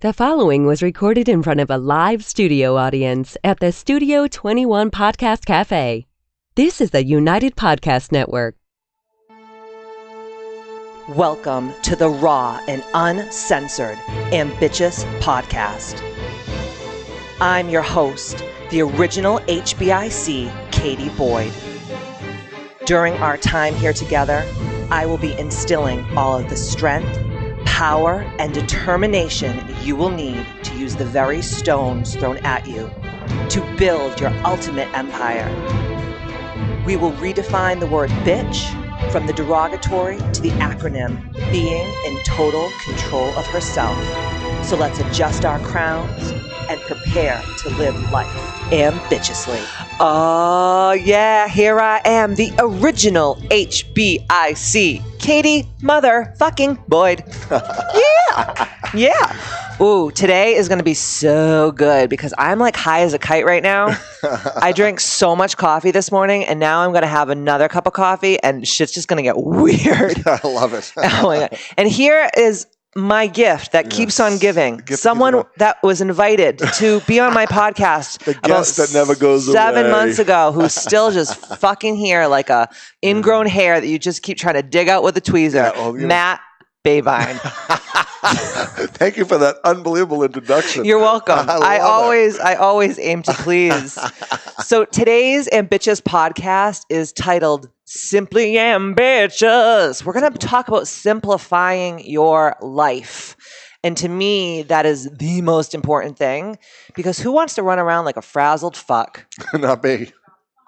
The following was recorded in front of a live studio audience at the Studio 21 Podcast Cafe. This is the United Podcast Network. Welcome to the raw and uncensored Ambitchious podcast. I'm your host, the original HBIC, Katie Boyd. During our time here together, I will be instilling all of the strength, power, and determination you will need to use the very stones thrown at you to build your ultimate empire. We will redefine the word bitch from the derogatory to the acronym, being in total control of herself. So let's adjust our crowns and prepare to live life ambitiously. Oh yeah, here I am, the original HBIC, Katie motherfucking Boyd. Yeah. Ooh, today is going to be so good because I'm like high as a kite right now. I drank so much coffee this morning and now I'm going to have another cup of coffee and shit's just going to get weird. I love it. Oh my God. And here is my gift that keeps on giving. Someone that was invited to be on my podcast about that never goes 7 away. months ago, who's still just fucking here like a ingrown hair that you just keep trying to dig out with a tweezer. Matt Babine. Thank you for that unbelievable introduction. You're welcome. I always aim to please. So today's Ambitchious podcast is titled Simply Ambitious. We're going to talk about simplifying your life. And to me, that is the most important thing because who wants to run around like a frazzled fuck? Not me.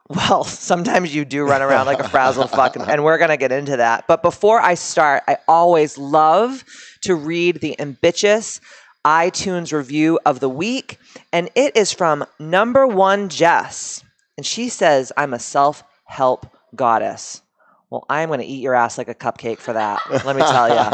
Well, sometimes you do run around like a frazzled fuck, and we're going to get into that. But before I start, I always love to read the Ambitchious iTunes review of the week, and it is from number one Jess. And she says, I'm a self-help goddess. Well, I'm going to eat your ass like a cupcake for that. Let me tell you.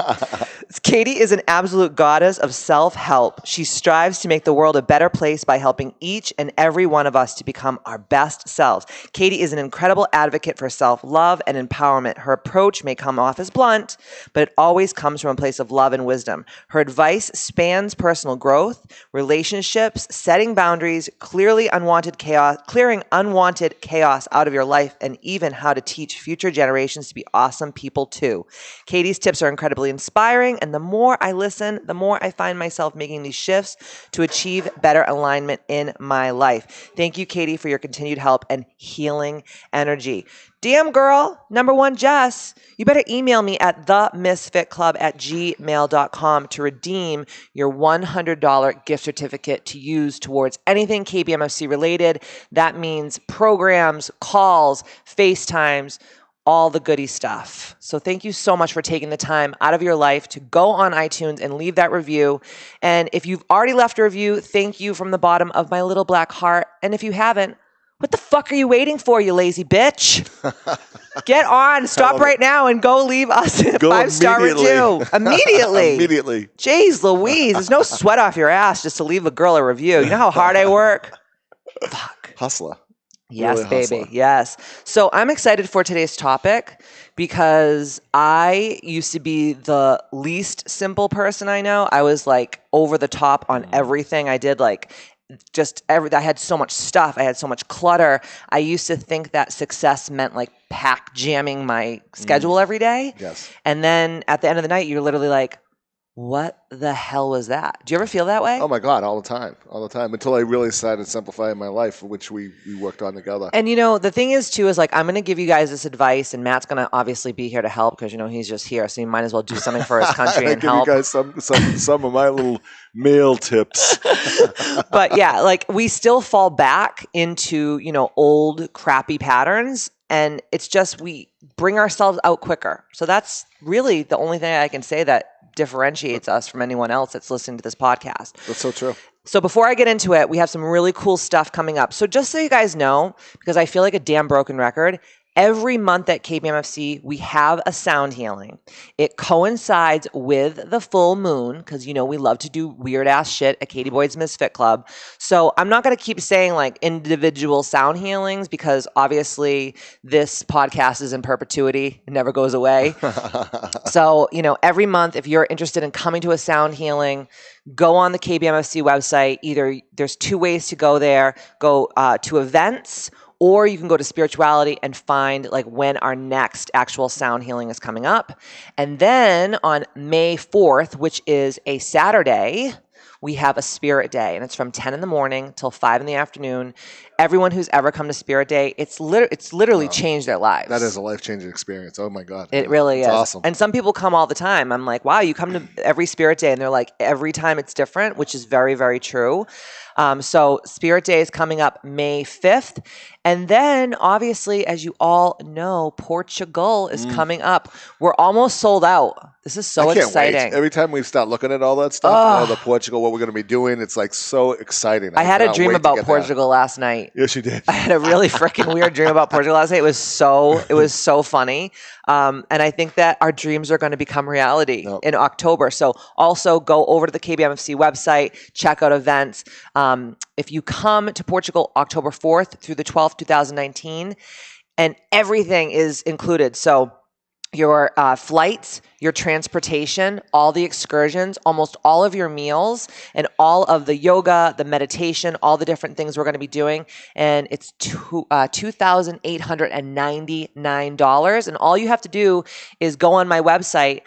Katie is an absolute goddess of self-help. She strives to make the world a better place by helping each and every one of us to become our best selves. Katie is an incredible advocate for self-love and empowerment. Her approach may come off as blunt, but it always comes from a place of love and wisdom. Her advice spans personal growth, relationships, setting boundaries, clearing unwanted chaos out of your life, and even how to teach future generations to be awesome people too. Katie's tips are incredibly inspiring, and the more I listen, the more I find myself making these shifts to achieve better alignment in my life. Thank you, Katie, for your continued help and healing energy. Damn girl, number one Jess, you better email me at themisfitclub@gmail.com to redeem your $100 gift certificate to use towards anything KBMFC related. That means programs, calls, FaceTimes, all the goody stuff. So thank you so much for taking the time out of your life to go on iTunes and leave that review. And if you've already left a review, thank you from the bottom of my little black heart. And if you haven't, what the fuck are you waiting for, you lazy bitch? Get on, stop right now and go leave us a 5-star review. Immediately. Jeez Louise, there's no sweat off your ass just to leave a girl a review. You know how hard I work? Fuck. Hustler. Yes, really baby. hustler. Yes. So I'm excited for today's topic because I used to be the least simple person I know. I was like over the top on everything. I did like I had so much stuff. I had so much clutter. I used to think that success meant like pack jamming my schedule every day. Yes. And then at the end of the night, you're literally like, what the hell was that? Do you ever feel that way? Oh my God, all the time. Until I really started simplifying my life, which we worked on together. And the thing is too, is like, I'm going to give you guys this advice and Matt's going to obviously be here to help because, he's just here. So he might as well do something for his country and help. Give you guys some of my little meal tips. But yeah, like we still fall back into, old crappy patterns. And it's just, we bring ourselves out quicker. So that's really the only thing I can say that differentiates us from anyone else that's listening to this podcast. That's so true. So before I get into it, we have some really cool stuff coming up. So just so you guys know, because I feel like a damn broken record, every month at KBMFC, we have a sound healing. It coincides with the full moon because, we love to do weird ass shit at Katie Boyd's Misfit Club. So I'm not going to keep saying like individual sound healings because obviously this podcast is in perpetuity. It never goes away. So, every month, if you're interested in coming to a sound healing, go on the KBMFC website. Either there's two ways to go there. Go to events, or you can go to spirituality and find like when our next actual sound healing is coming up. And then on May 4th, which is a Saturday, we have a Spirit Day, and it's from 10 in the morning till 5 in the afternoon. Everyone who's ever come to Spirit Day, it's literally changed their lives. That is a life-changing experience. Oh my God. It really is. Awesome. And some people come all the time. I'm like, wow, you come to every Spirit Day, and they're like, every time it's different, which is very, very true. So Spirit Day is coming up May 5th. And then obviously, as you all know, Portugal is coming up. We're almost sold out. This is so exciting. Wait. Every time we start looking at all that stuff, the Portugal, what we're going to be doing, it's like so exciting. I had a dream about Portugal last night. Yes, you did. I had a really freaking weird dream about Portugal last night. It was so funny. And I think that our dreams are going to become reality in October. So also go over to the KBMFC website, check out events. If you come to Portugal October 4th through the 12th, 2019, and everything is included. So your flights, your transportation, all the excursions, almost all of your meals, and all of the yoga, the meditation, all the different things we're going to be doing. And it's $2,899. And all you have to do is go on my website,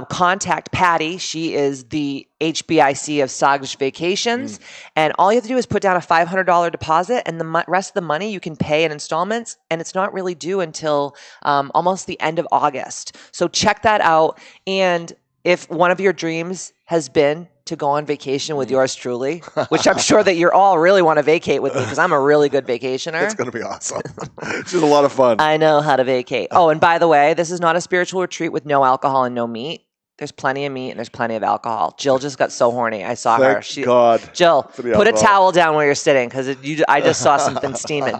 contact Patty. She is the HBIC of Sage Vacations. And all you have to do is put down a $500 deposit, and the rest of the money you can pay in installments. And it's not really due until almost the end of August. So check that out. And if one of your dreams has been to go on vacation with yours truly, which I'm sure that you all really want to vacate with me because I'm a really good vacationer. It's going to be awesome. It's just a lot of fun. I know how to vacate. Oh, and by the way, this is not a spiritual retreat with no alcohol and no meat. There's plenty of meat and there's plenty of alcohol. Jill just got so horny. I saw her. Thank God. Jill, put a towel down where you're sitting because I just saw something steaming.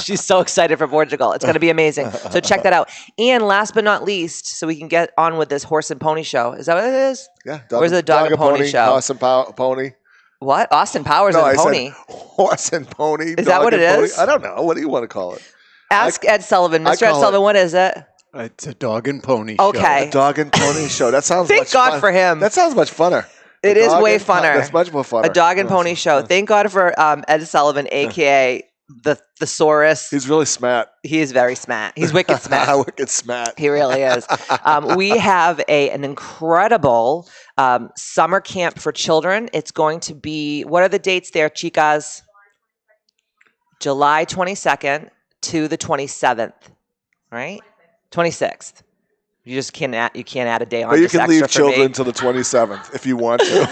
She's so excited for Portugal. It's going to be amazing. So check that out. And last but not least, so we can get on with this horse and pony show. Is that what it is? Yeah. Or is it a dog and pony show? Horse and pony. What? Austin Powers and pony? Horse and pony. Is that what it is? I don't know. What do you want to call it? Ask Ed Sullivan. Mr. Ed Sullivan, what is it? It's a dog and pony show. Okay. A dog and pony show. That sounds Thank much God fun. for him. That sounds much funner. It is way funner. That's much more funner. A dog and pony show. Thank God for Ed Sullivan, a.k.a. the thesaurus. He's really smart. He is very smart. He's wicked smart. Wicked smart. He really is. We have an incredible summer camp for children. It's going to be, what are the dates there, chicas? July 22nd to the 27th, right? 26th. You just can't add a day on. But you can leave children until the 27th if you want to.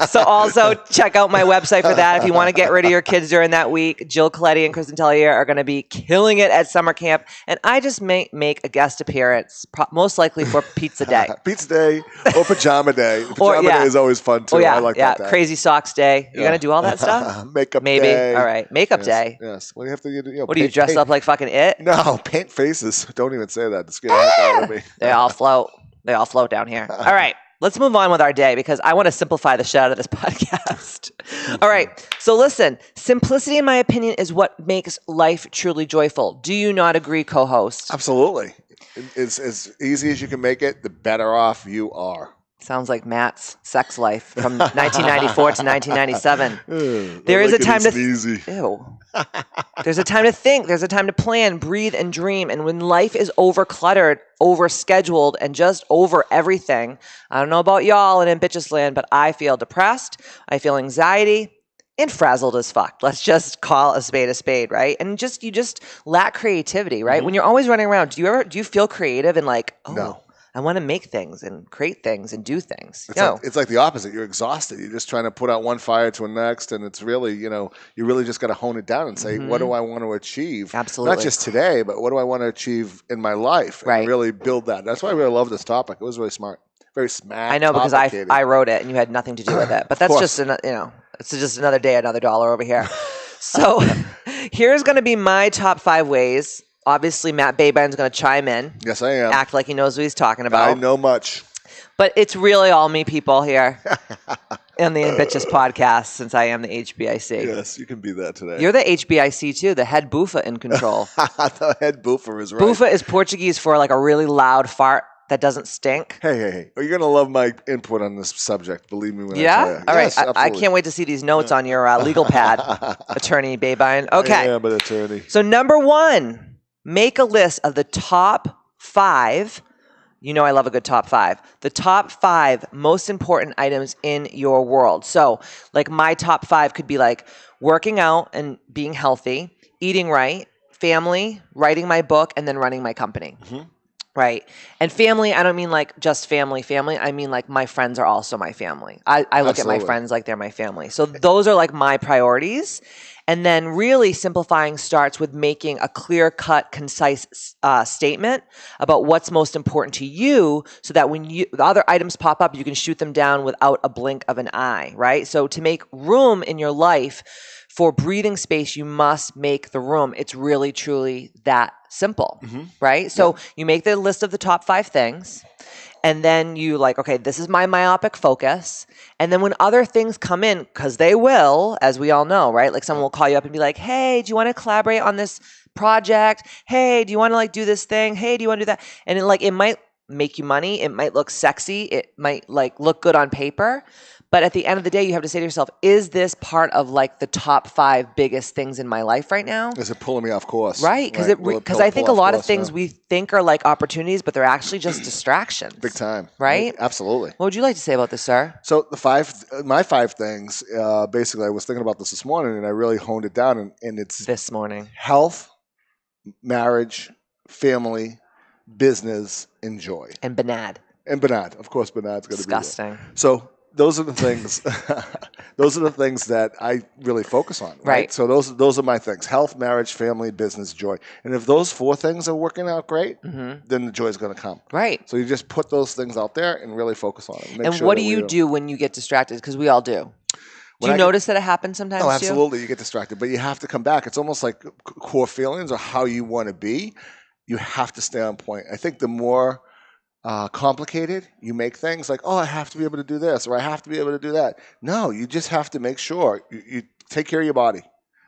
So also check out my website for that. If you want to get rid of your kids during that week, Jill Coletti and Kristen Tellier are going to be killing it at summer camp. And I just make a guest appearance, most likely for pizza day. Pizza day or pajama day. Pajama day is always fun too. I like that. Crazy socks day. You're going to do all that stuff? Makeup Maybe. day. All right. Makeup day. Yes. What do you have to do? What do you dress up like fucking it? No, paint faces. Don't even say that. It's getting out of me. They all float. They all float down here. All right. Let's move on with our day because I want to simplify the shit out of this podcast. All right. So listen, simplicity, in my opinion, is what makes life truly joyful. Do you not agree, co-host? Absolutely. It's as easy as you can make it, the better off you are. Sounds like Matt's sex life from 1994 to 1997. There is a time to There's a time to think. There's a time to plan, breathe, and dream. And when life is overcluttered, overscheduled, and just over everything, I don't know about y'all in Ambitchious land, but I feel depressed. I feel anxiety. And frazzled as fuck. Let's just call a spade, right? And you just lack creativity, right? When you're always running around, do you feel creative and like, no. I want to make things and create things and do things. It's like the opposite. You're exhausted. You're just trying to put out one fire to the next, and it's really, you really just got to hone it down and say, what do I want to achieve? Absolutely. Not just today, but what do I want to achieve in my life? And right. really build that. That's why I really love this topic. It was really smart. Very smart. I know because I wrote it and you had nothing to do with it. But that's just it's just another day, another dollar over here. So here's going to be my top 5 ways obviously Matt Babine's going to chime in. Yes, I am. Act like he knows what he's talking about. I know much. But it's really all me people here in the Ambitchious podcast, since I am the HBIC. Yes, you can be that today. You're the HBIC too, the head boofa in control. The head boofer is right. Boofa is Portuguese for like a really loud fart that doesn't stink. Hey. You're going to love my input on this subject. Believe me when I tell you. All right. Yes, I can't wait to see these notes on your legal pad, Attorney Babine. Okay. I am an attorney. So number 1, make a list of the top 5. You know I love a good top 5. The top 5 most important items in your world. So like my top 5 could be like working out and being healthy, eating right, family, writing my book, and then running my company. Mm-hmm. Right. And family, I don't mean like just family. I mean like my friends are also my family. I look at my friends like they're my family. So those are like my priorities. And then really simplifying starts with making a clear-cut, concise statement about what's most important to you, so that when the other items pop up, you can shoot them down without a blink of an eye, right? So to make room in your life for breathing space, you must make the room. It's really, truly that simple, right? So you make the list of the top 5 things. And then you like, okay, this is my myopic focus. And then when other things come in, because they will, as we all know, right? Like someone will call you up and be like, hey, do you want to collaborate on this project? Hey, do you want to like do this thing? Hey, do you want to do that? And it might make you money. It might look sexy. It might like look good on paper. But at the end of the day, you have to say to yourself, is this part of like the top 5 biggest things in my life right now? Is it pulling me off course? Right. Because I think a lot of things we think are like opportunities, but they're actually just distractions. Big time. Right? Absolutely. What would you like to say about this, sir? So my 5 things, basically I was thinking about this morning and I really honed it down, and it's this morning: health, marriage, family, business, and joy. And Banad. Of course, Banad's going to be there. Disgusting. So those are the things. Those are the things that I really focus on. Right. So those are my things: health, marriage, family, business, joy. And if those 4 things are working out great, then the joy is going to come. Right. So you just put those things out there and really focus on it. And what do you do when you get distracted? Because we all do. Do you notice that it happens sometimes? No, absolutely. You get distracted, but you have to come back. It's almost like core feelings or how you want to be. You have to stay on point. I think the more complicated you make things, like, oh, I have to be able to do this, or I have to be able to do that. No, you just have to make sure you take care of your body,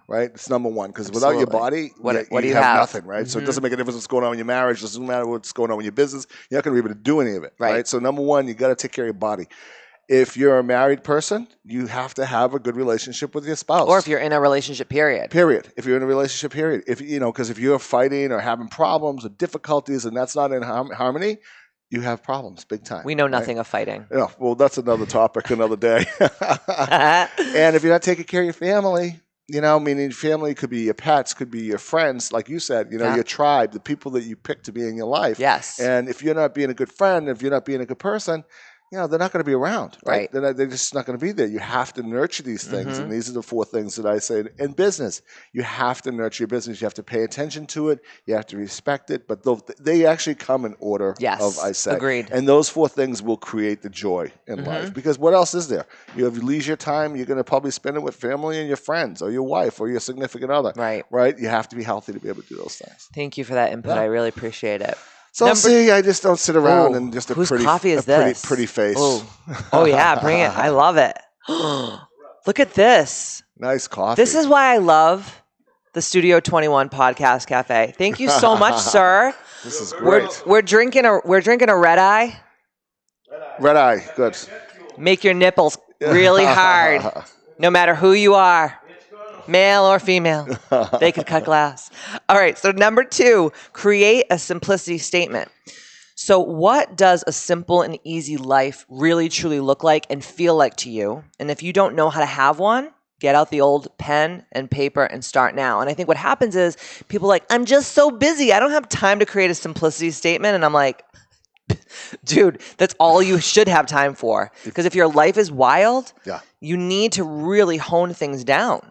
right? It's number 1, because without your body, what do you have nothing, right? So it doesn't make a difference what's going on in your marriage. It doesn't matter what's going on in your business. You're not going to be able to do any of it, right? So number 1, you got to take care of your body. If you're a married person, you have to have a good relationship with your spouse. Or if you're in a relationship, period. If you're in a relationship, period. Because if you're fighting or having problems or difficulties and that's not in harmony, you have problems big time. We know nothing of fighting. Yeah, well, that's another topic, another day. And if you're not taking care of your family, meaning family could be your pets, could be your friends, like you said, your tribe, the people that you pick to be in your life. Yes. And if you're not being a good friend, if you're not being a good person, they're not going to be around, right? They're just not going to be there. You have to nurture these things, and these are the 4 things that I say in business. You have to nurture your business. You have to pay attention to it. You have to respect it. But they actually come in order. Yes, I say. Agreed. And those 4 things will create the joy in life. Because what else is there? You have leisure time. You're going to probably spend it with family and your friends, or your wife, or your significant other. Right. You have to be healthy to be able to do those things. Thank you for that input. I really appreciate it. So I just don't sit around and just whose coffee is this? Pretty face. Oh yeah, bring it. I love it. Look at this. Nice coffee. This is why I love the Studio 21 Podcast Cafe. Thank you so much, sir. This is great. We're drinking a red eye. Red eye, good. Make your nipples really hard, no matter who you are. Male or female, they could cut glass. All right, so number 2, create a simplicity statement. So what does a simple and easy life really, truly look like and feel like to you? And if you don't know how to have one, get out the old pen and paper and start now. And I think what happens is people are like, I'm just so busy. I don't have time to create a simplicity statement. And I'm like, dude, that's all you should have time for. Because if your life is wild, you need to really hone things down.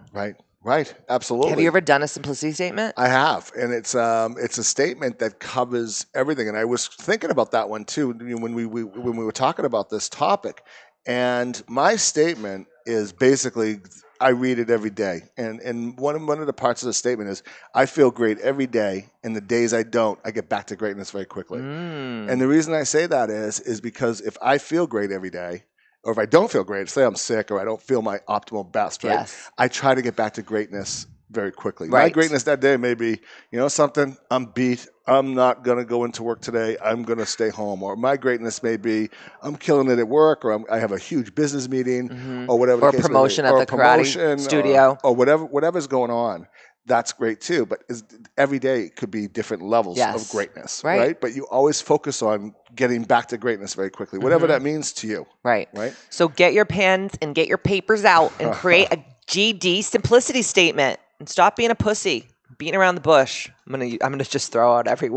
Right, absolutely. Have you ever done a simplicity statement? I have, and it's a statement that covers everything. And I was thinking about that one too when we were talking about this topic. And my statement is basically I read it every day. And one of the parts of the statement is, I feel great every day, and the days I don't, I get back to greatness very quickly. And the reason I say that is because if I feel great every day, or if I don't feel great, say I'm sick or I don't feel my optimal best, right? Yes. I try to get back to greatness very quickly. Right. My greatness that day may be, something, I'm beat, I'm not going to go into work today, I'm going to stay home. Or my greatness may be, I'm killing it at work, or I have a huge business meeting, or whatever Or the case promotion may be. at the karate studio. Or whatever's going on. That's great too, but every day could be different levels of greatness, right? But you always focus on getting back to greatness very quickly, whatever that means to you. Right. Right. So get your pens and get your papers out and create a GD simplicity statement and stop being a pussy, beating around the bush. I'm gonna just throw out every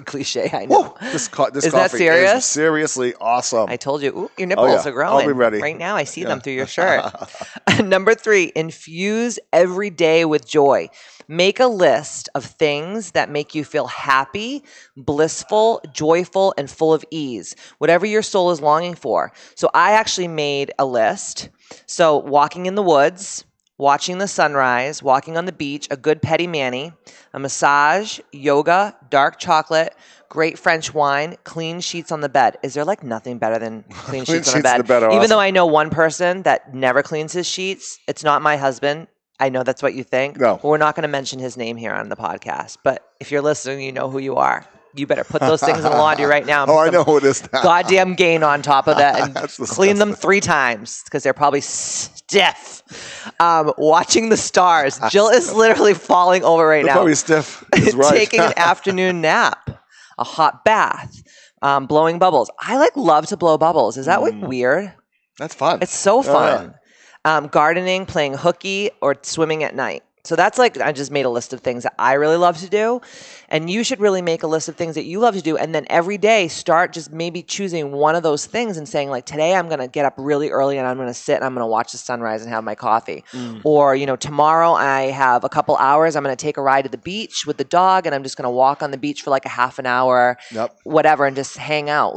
cliche I know. Whoa, this Is coffee that serious? is seriously awesome. I told you, ooh, your nipples are growing. I'll be ready. Right now, I see them through your shirt. Number 3, infuse every day with joy. Make a list of things that make you feel happy, blissful, joyful, and full of ease, whatever your soul is longing for. So I actually made a list. So walking in the woods, watching the sunrise, walking on the beach, a good petty mani, a massage, yoga, dark chocolate, great French wine, clean sheets on the bed. Is there like nothing better than clean sheets on the bed? Even awesome. though I know one person that never cleans his sheets, it's not my husband. I know that's what you think. No. But we're not going to mention his name here on the podcast. But if you're listening, you know who you are. You better put those things in the laundry right now. I know who it is now. Goddamn gain on top of that and That's clean them 3 times because they're probably stiff. Watching the stars. Jill is literally falling over right They're now. probably stiff. He's right. Taking an afternoon nap, a hot bath, blowing bubbles. I love to blow bubbles. Is that weird? That's fun. It's so fun. Gardening, playing hooky, or swimming at night. So that's I just made a list of things that I really love to do. And you should really make a list of things that you love to do. And then every day start just maybe choosing one of those things and saying today I'm going to get up really early and I'm going to sit and I'm going to watch the sunrise and have my coffee. Or, tomorrow I have a couple hours. I'm going to take a ride to the beach with the dog and I'm just going to walk on the beach for a half an hour, whatever, and just hang out.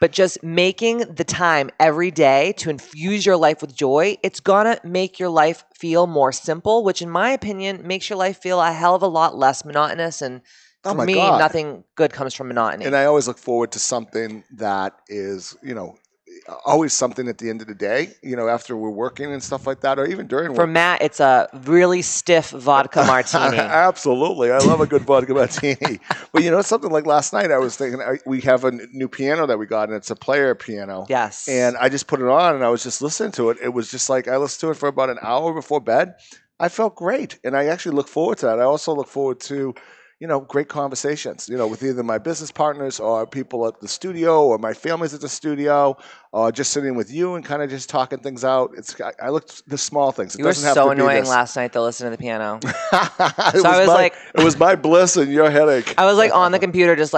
But just making the time every day to infuse your life with joy, it's going to make your life feel more simple, which in my opinion makes your life feel a hell of a lot less monotonous. And for me, nothing good comes from monotony. And I always look forward to something that is, always something at the end of the day, after we're working and stuff like that, or even during work. For Matt, it's a really stiff vodka martini. Absolutely. I love a good vodka martini. But something like last night, I was thinking, we have a new piano that we got, and it's a player piano. Yes. And I just put it on, and I was just listening to it. It was just I listened to it for about an hour before bed. I felt great. And I actually look forward to that. I also look forward to great conversations, with either my business partners or people at the studio or my family's at the studio or just sitting with you and kind of just talking things out. I look at the small things. You were so annoying last night to listen to the piano. It was my bliss and your headache. I was on the computer just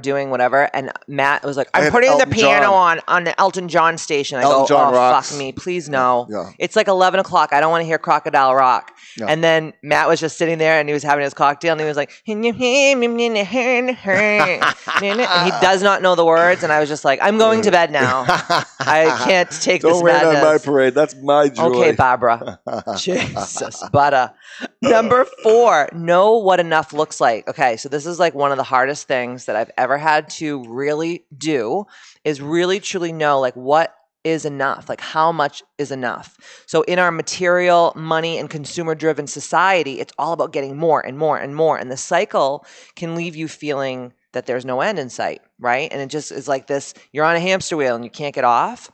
doing whatever. And Matt was I'm putting the piano on the Elton John station. I go, rocks. Fuck me, please no. Yeah. It's 11 o'clock. I don't want to hear Crocodile Rock. Yeah. And then Matt was just sitting there and he was having his cocktail and he was and he does not know the words. And I was just I'm going to bed now. I can't take this madness. Don't rain on my parade. That's my joy. Okay, Barbara. Jesus. But number 4, know what enough looks like. Okay, so this is one of the hardest things that I've ever had to really do is really truly know what is enough, how much is enough. So in our material, money, and consumer-driven society, it's all about getting more and more and more. And the cycle can leave you feeling that there's no end in sight, right? And it just is this, you're on a hamster wheel and you can't get off.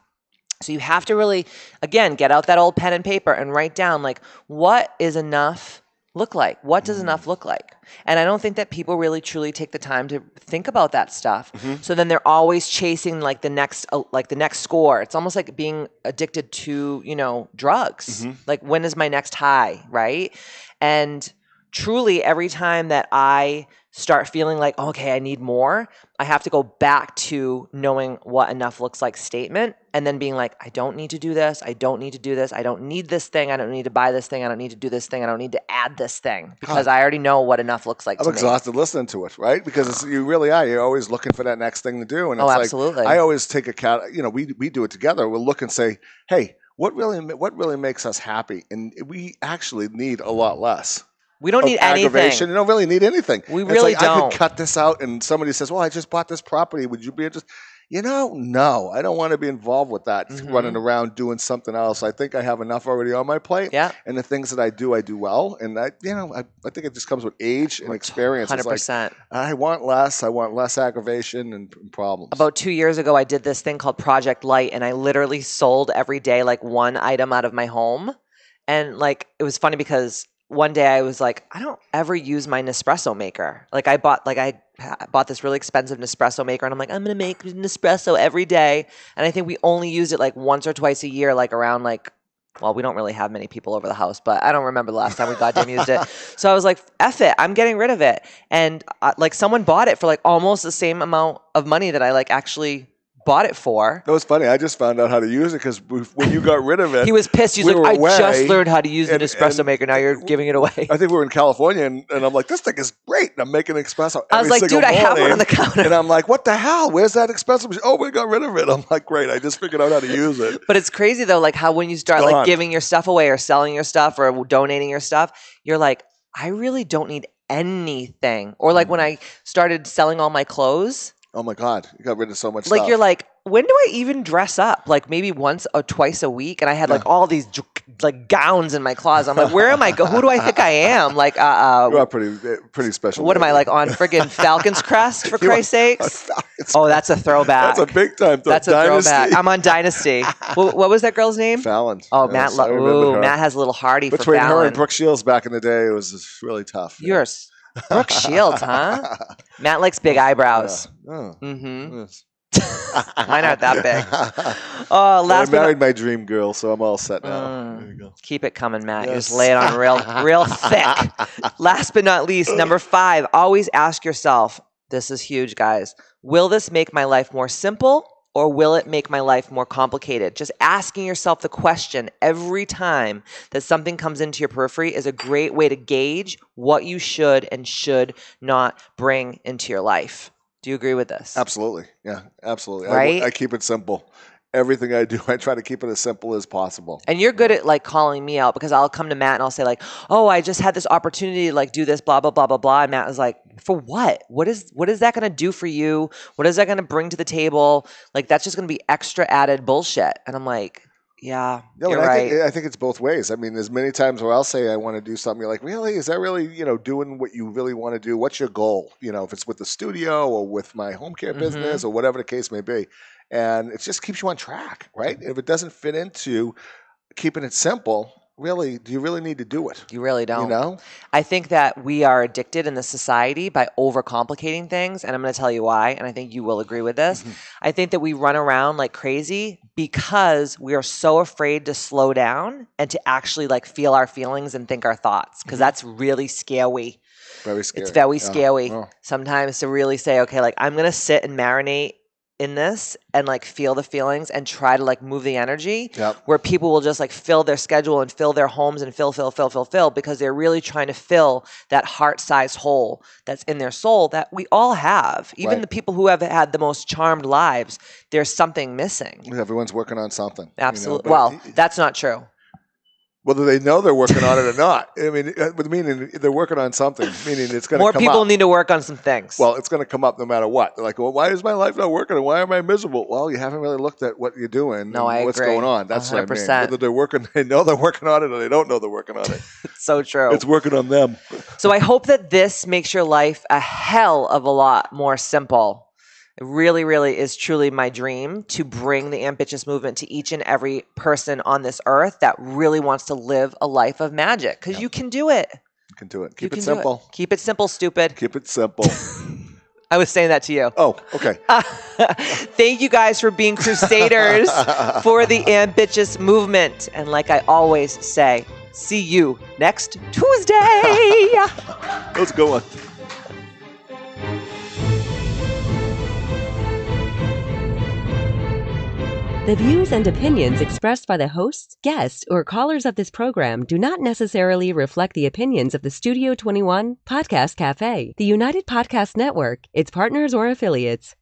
So you have to really, again, get out that old pen and paper and write down what is enough look like? What does enough look like? And I don't think that people really truly take the time to think about that stuff. So then they're always chasing the next score. It's almost like being addicted to, drugs. When is my next high, right? And truly every time that I start feeling okay, I need more, I have to go back to knowing what enough looks like statement and then being I don't need to do this. I don't need to do this. I don't need this thing. I don't need to buy this thing. I don't need to do this thing. I don't need to add this thing because I already know what enough looks like to me. I'm exhausted listening to it, right? Because you really are. You're always looking for that next thing to do. And it's absolutely. I always take we do it together. We'll look and say, hey, what really makes us happy, and we actually need a lot less. We don't need aggravation. anything. You don't really need anything. We really I don't. could cut this out, and somebody says, "Well, I just bought this property. Would you be interested?" No, I don't want to be involved with that. Running around doing something else. I think I have enough already on my plate. Yeah. And the things that I do well. And I think it just comes with age and experience. 100%. Like, I want less. I want less aggravation and problems. About 2 years ago, I did this thing called Project Light, and I literally sold every day like one item out of my home. And like it was funny because one day I was like, I don't ever use my Nespresso maker. I bought this really expensive Nespresso maker, and I'm like, I'm going to make Nespresso every day. And I think we only used it like once or twice a year, like around well, we don't really have many people over the house, but I don't remember the last time we goddamn used it. So I was like, F it, I'm getting rid of it. And like someone bought it for like almost the same amount of money that I like actually bought it for. That was funny. I just found out how to use it because when you got rid of it, he was pissed. He's like, I just learned how to use an espresso maker. Now you're giving it away. I think we were in California, and I'm like, this thing is great. And I'm making an espresso. I was like, dude, I have one on the counter. And I'm like, what the hell? Where's that espresso machine? Oh, we got rid of it. I'm like, great. I just figured out how to use it. But it's crazy though, like how when you start like giving your stuff away or selling your stuff or donating your stuff, you're like, I really don't need anything. Or like when I started selling all my clothes. Oh my God, you got rid of so much stuff. Like you're like, when do I even dress up? Like maybe once or twice a week, and I had like all these like gowns in my closet. I'm like, where am I? Who do I think I am? Like, you are pretty special. What am I like on friggin' Falcon's Crest for Christ's sakes? Oh, that's a throwback. That's a big time. That's a throwback. I'm on Dynasty. What was that girl's name? Fallon. Oh, yes, Matt. Matt has a little Hardy for Fallon. Between her and Brooke Shields back in the day, it was really tough. Yours. Brooke Shields, huh? Matt likes big eyebrows. Yeah. Oh, yes. Mine aren't that big. Oh, I married my dream girl, so I'm all set now. There you go. Keep it coming, Matt. Yes. You just lay it on real thick. Last but not least, number 5, always ask yourself, this is huge, guys, will this make my life more simple or will it make my life more complicated? Just asking yourself the question every time that something comes into your periphery is a great way to gauge what you should and should not bring into your life. Do you agree with this? Absolutely. Yeah, absolutely. Right? I keep it simple. Everything I do, I try to keep it as simple as possible. And you're good at like calling me out because I'll come to Matt and I'll say like, oh, I just had this opportunity to like do this, blah, blah, blah, blah, blah. And Matt was like, for what? What is that going to do for you? What is that going to bring to the table? Like, that's just going to be extra added bullshit. And I'm like, yeah, you're right. I think it's both ways. I mean, there's many times where I'll say I want to do something. You're like, really? Is that really, doing what you really want to do? What's your goal? If it's with the studio or with my home care business or whatever the case may be. And it just keeps you on track, right? If it doesn't fit into keeping it simple, really, do you really need to do it? You really don't. I think that we are addicted in this society by overcomplicating things, and I'm going to tell you why, and I think you will agree with this. I think that we run around like crazy because we are so afraid to slow down and to actually like feel our feelings and think our thoughts, because that's really scary. Very scary. It's very scary sometimes to really say, okay, like I'm going to sit and marinate in this and like feel the feelings and try to like move the energy where people will just like fill their schedule and fill their homes and fill because they're really trying to fill that heart-sized hole that's in their soul that we all have. Even the people who have had the most charmed lives, there's something missing. Everyone's working on something. Absolutely. Well, that's not true. Whether they know they're working on it or not. I mean, meaning they're working on something, meaning it's going to come up. More people need to work on some things. Well, it's going to come up no matter what. They're like, well, why is my life not working and why am I miserable? Well, you haven't really looked at what you're doing and what's going on. That's 100%. What I mean. Whether they're working, they know they're working on it or they don't know they're working on it. It's so true. It's working on them. So I hope that this makes your life a hell of a lot more simple. It really, really is truly my dream to bring the Ambitchious movement to each and every person on this earth that really wants to live a life of magic. Because you can do it. You can do it. Keep it simple. Keep it simple, stupid. Keep it simple. I was saying that to you. Oh, okay. Thank you guys for being crusaders for the Ambitchious movement. And like I always say, see you next Tuesday. Let's go on. The views and opinions expressed by the hosts, guests, or callers of this program do not necessarily reflect the opinions of the Studio 21 Podcast Cafe, the United Podcast Network, its partners, or affiliates.